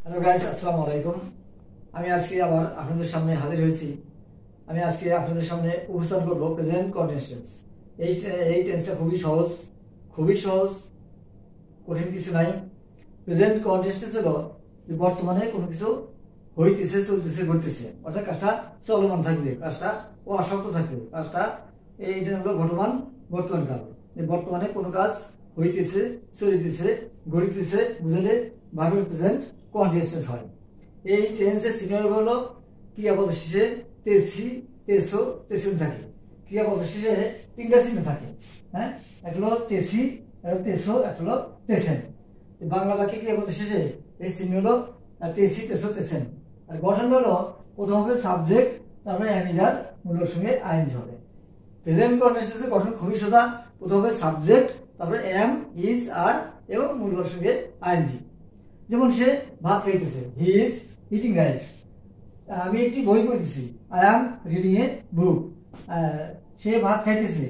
Hello guys, আসসালামু আলাইকুম। আমি আজকে আবার আপনাদের সামনে হাজির হয়েছি। আমি আজকে আপনাদের সামনে উপস্থাপন করব প্রেজেন্ট কন্টিনিউয়াস টেন্স। এই টেন্সটা খুবই সহজ, কঠিন কিছু নাই। প্রেজেন্ট কন্টিনিউয়াস টেন্স হলো বর্তমানে কোনো কিছু হইতেছে, চলতেছে, ঘটতেছে, অর্থাৎ কাজটা চলমান থাকবে, কাজটা অসমাপ্ত থাকবে, কাজটা এইটা হলো বর্তমান কাল। বর্তমানে কোনো কাজ হইতেছে, চলিতেছে, ঘটিতেছে বুঝলে ভার্বের প্রেজেন্ট কন্টিনিউয়াস টেন্স হয়। এই টেন্সের সিনারিও হলো ক্রিয়াপদ শেষে তেসি, তেসো, তেসেন থাকে। ক্রিয়াপদ শেষে তিনটা চিহ্ন থাকে। হ্যাঁ, একটা হলো তেসি, একটা তেসো, একটা হলো তেসেন। বাংলা বাক্যে ক্রিয়াপদ শেষে এই চিহ্ন হলো তেসি, তেসো, তেসেন। আর গঠন হলো প্রথম হবে সাবজেক্ট, তারপরে অ্যামিজার, মূলের সঙ্গে আইএনজি হবে। প্রেজেন্ট কন্টিনিউয়াস টেন্সের গঠন খুবই সোজা। প্রথম হবে সাবজেক্ট, তারপরে এম, ইজ, আর এবং মূলের সঙ্গে আইএনজি। যেমন সে ভাত খাইতেছে, হি ইজ ইটিং রাইস। আমি একটি বই পড়তেছি, আই অ্যাম রিডিং এ বুক। সে ভাত খাইতেছে,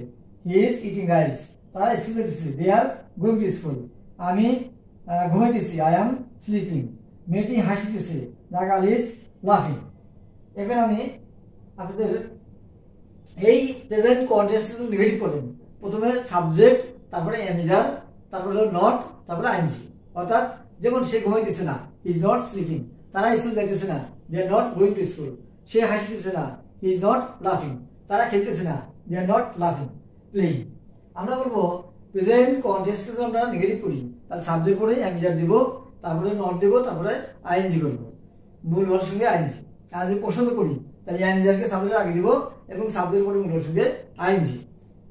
হি ইজ ইটিং রাইস। তারা স্কুল যেতেছে, they are going to school. আমি ঘুমাইতেছি, আই অ্যাম স্লিপিং। মেয়েটি হাসিতেছে, দ্য গার্ল ইজ লাফিং। এখন আমি আপনাদের এই প্রেজেন্ট কন্টিনিউয়াস নেগেটিভ করবেন। প্রথমে সাবজেক্ট, তারপরে অ্যামিজার, তারপরে হলো নট, তারপরে আইএনজি। অর্থাৎ যেমন সে ঘুমাইতেছে না, হি ইজ নট স্লিপিং। তারা স্কুল যাইতেছে না, they are not going to school. সে হাসিতেছে না, হি ইজ নট লাফিং। তারা খেলতেছে না, দে আর নট লাফিং, প্লেইং। আমরা বলবো প্রেজেন্ট কন্টিনিউয়াস আমরা নেগেটিভ করি, তাহলে সাবজেক্ট পরে অ্যামিজার দিব, তারপরে নট দেব, তারপরে আইএনজি করবো, মূল ভার্বের সঙ্গে আইএনজি। আর যদি পছন্দ করি তাহলে অ্যামিজারকে সাবজেক্টের আগে দিব এবং সাবজেক্ট পরে মূলের সঙ্গে আইএনজি।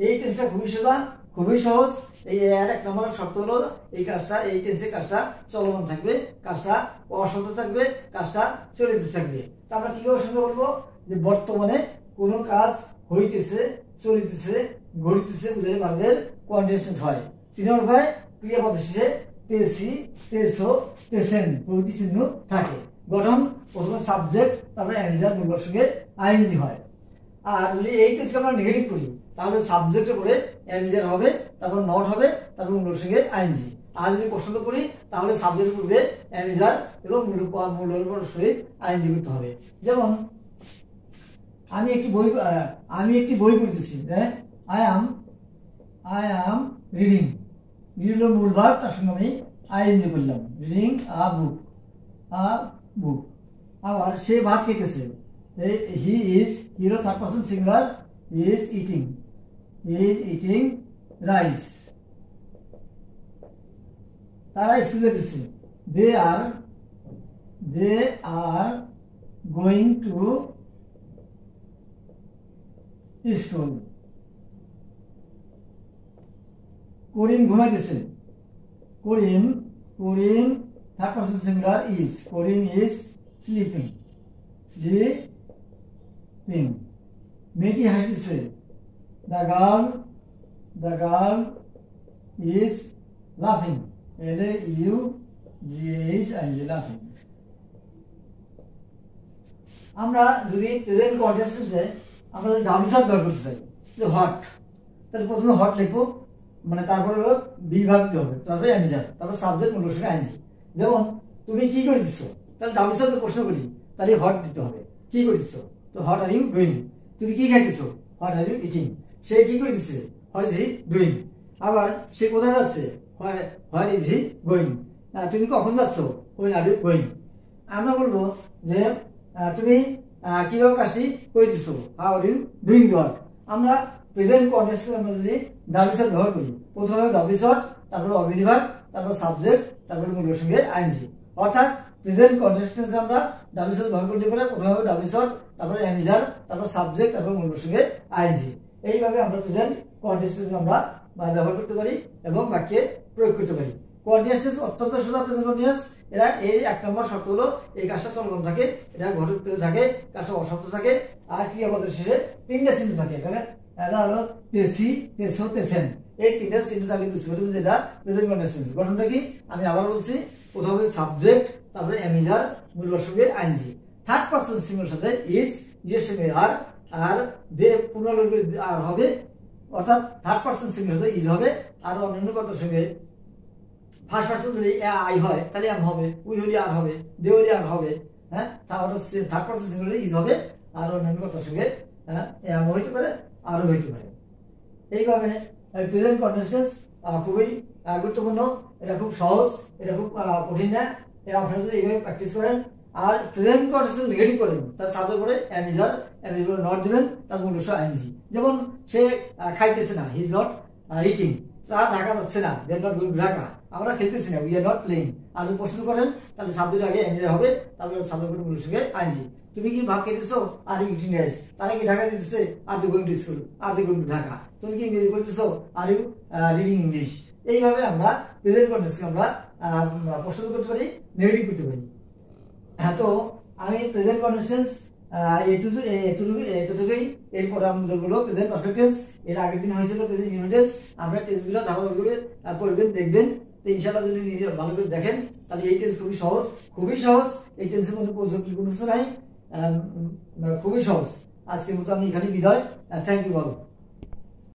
এই টেন্সটা খুবই সোজা, খুবই সহজ। এই এর এক নম্বর শর্ত হলো এই কাজটা, এই টেন্সের কাজটা চলমান থাকবে, কাজটা অসমাপ্ত থাকবে, কাজটা চলিত থাকবে। তা আমরা কিভাবে সঙ্গে বলবো যে বর্তমানে কোনো কাজ হইতেছে, চলিতেছে, ঘটিতেছে বুঝে ভার্বের কন্টিনিউয়াস টেন্স হয়। তিন নম্বর হয় ক্রিয়াপদ শেষে তেসি, তেসো, তেসেন প্রভৃতি চিহ্ন থাকে। গঠন প্রথমে সাবজেক্ট, তারপরে অ্যামিজার, মূলের সঙ্গে আইএনজি হয়। আর যদি এই টেন্সকে আমরা নেগেটিভ করি তাহলে সাবজেক্টের পরে অ্যামিজার হবে, তারপর নট হবে, তারপর মূলের সঙ্গে আইএনজি। আর যদি পছন্দ করি তাহলে সাবজেক্টের পূর্বে অ্যামিজার এবং মূলের সঙ্গে আইএনজি করতে হবে। যেমন আমি একটি বই পড়তেছি, আই অ্যাম রিডিং। রিডিং হলো মূল ভার্ব, তার সঙ্গে আমি আইএনজি করলাম, রিডিং আ বুক। আবার সে ভাত খেতেছে, he is, hero third person singular, is eating rice. তারা স্কুল যেতেছে, they are going to school. Karim ঘুমাইতেছে, Karim third person singular is, Karim is sleeping. মেয়েটি হাসিতেছে, দ্য গার্ল ইজ লাফিং, লাফিং। আমরা যদি প্রেজেন্ট কন্টিনিউয়াসে আমরা যদি ডাব্লিউ সাব ব্যবহার করতে চাই, যে হট, তাহলে প্রথমে হট লিখবো, মানে তারপরে হলো বি ভার্ব দিতে হবে, তারপরে অ্যামিজার, তারপর সাবজেক্ট মূলের সঙ্গে আইএনজি। যেমন তুমি কি করে দিচ্ছ, তাহলে ডাব্লিউ সাব প্রশ্ন করি তাহলে হট দিতে হবে, কি করে দিচ্ছ, তো হট আর ইউ ডুইং। তুমি কি খাইতেছো, হোয়াট আর ইউ ইটিং। সে কি করে দিচ্ছে, হোয়াট ইজ হি ডুইং। আবার সে কোথায় যাচ্ছে, হোয়াট ইজ হি গোয়িং। তুমি কখন যাচ্ছ, হোয়েন আর ইউ গোয়িং। আমরা বলবো যে তুমি কিভাবে কাজটি করে দিচ্ছ, how are you doing the work. আমরা প্রেজেন্ট কন্টিনিউয়াস আমরা যদি ডাব্লিউ সাব ব্যবহার করি, প্রথমে ডাব্লিউ শট, তারপরে অক্সিলারি ভার্ব, তারপর সাবজেক্ট, তারপরে মূলের সঙ্গে আইএনজি। অর্থাৎ প্রেজেন্ট কন্টিনিউয়াস আমরা ডাব্লিউ শট ব্যবহার করতে পারি, প্রথমে ডাব্লিউ শট, তারপর অ্যামিজার, তারপর সাবজেক্ট, তারপর মূলের সঙ্গে আইএনজি। এইভাবে আমরা প্রেজেন্ট কন্টিনিউয়াস আমরা ব্যবহার করতে পারি এবং বাক্যে প্রয়োগ করতে পারি। কন্টিনিউয়াস অত্যন্ত সোজা। প্রেজেন্ট কন্টিনিউয়াস এরা এই এক নম্বর শর্ত হলো এই কাজটা চলমান থাকে, এটা ঘটতে থাকে, কাজটা অসমাপ্ত থাকে, আর ক্রিয়াপদের শেষে তিনটা চিহ্ন থাকে। এখানে এটা হলো তেসি, তেসো, তেসেন। এই তিনটা চিহ্ন থাকলে বুঝতে পারবেন যেটা প্রেজেন্ট কন্টিনিউয়াস। গঠনটা কি আমি আবার বলছি, প্রথমে সাবজেক্ট, তারপরে অ্যামিজার, মূলের সঙ্গে আইএনজি। থার্ড পারসন সিঙ্গুলার সাথে ইজ, এর সঙ্গে আর দে পুনরালোপ আর হবে, অর্থাৎ থার্ড পারসন সিঙ্গুলার সাথে ইজ হবে, আর অন্যান্য কর্তার সঙ্গে ফার্স্ট পার্সন যদি আই হয় তাহলে এম হবে, উই হলে আর হবে, দে হলে আর হবে। হ্যাঁ, তাহলে থার্ড পার্সন সিঙ্গুলারে ইজ হবে, আর অন্যান্য কথার সঙ্গে এম হইতে পারে, আরও হইতে পারে। এইভাবে প্রেজেন্ট কন্টিনিউয়াস খুবই গুরুত্বপূর্ণ। এটা খুব সহজ, এটা খুব কঠিন না। এটা আপনারা যদি এইভাবে প্র্যাকটিস করেন আর প্রেজেন্ট কন্টিনিউয়াস নেগেটিভ করেন, তার সাবজেক্ট পরে am is are, am is পরে নট দিবেন, তার মূল আইএনজি। যেমন সে খাইতেছে না, হি ইজ নট ইটিং, তারা ঢাকা যাচ্ছে না, they are not going to Dhaka. আমরা খেলতেছি না, উই আর নট প্লেইং। আর যদি প্রশ্ন করেন তাহলে সাবজেক্ট আগে এম ইজ আর হবে, তারপরে সাবজেক্ট পরে মূল সঙ্গে আইএনজি। তুমি কি ভাত খেতেছো? Are you eating rice. তারা কি ঢাকা দিতেছে? Are they going to school, are they going to Dhaka. তুমি কি ইংরেজি পড়তেছো? Are you reading English. এইভাবে আমরা প্রেজেন্ট কন্টিনিউয়াসকে আমরা প্রশ্ন করতে পারি, নেগেটিভ করতে পারি। হ্যাঁ, তো আমি প্রেজেন্ট কন্টিনিউয়াস এতটুকুই। এরপরে আমি বলবো প্রেজেন্ট পারফেক্ট টেন্স। এর আগের দিন হয়েছিল প্রেজেন্ট ইউনিট টেন্স। আমরা টেন্সগুলো ধারাবাহিকভাবে পড়বেন, দেখবেন। তো ইনশাআল্লাহ যদি নিজে ভালো করে দেখেন তাহলে এই টেন্স খুবই সহজ, খুবই সহজ। এই টেন্সের মধ্যে জটিল কোনো কিছু নাই, খুবই সহজ। আজকের মতো আমি এখানে বিদায়। থ্যাংক ইউ বলো।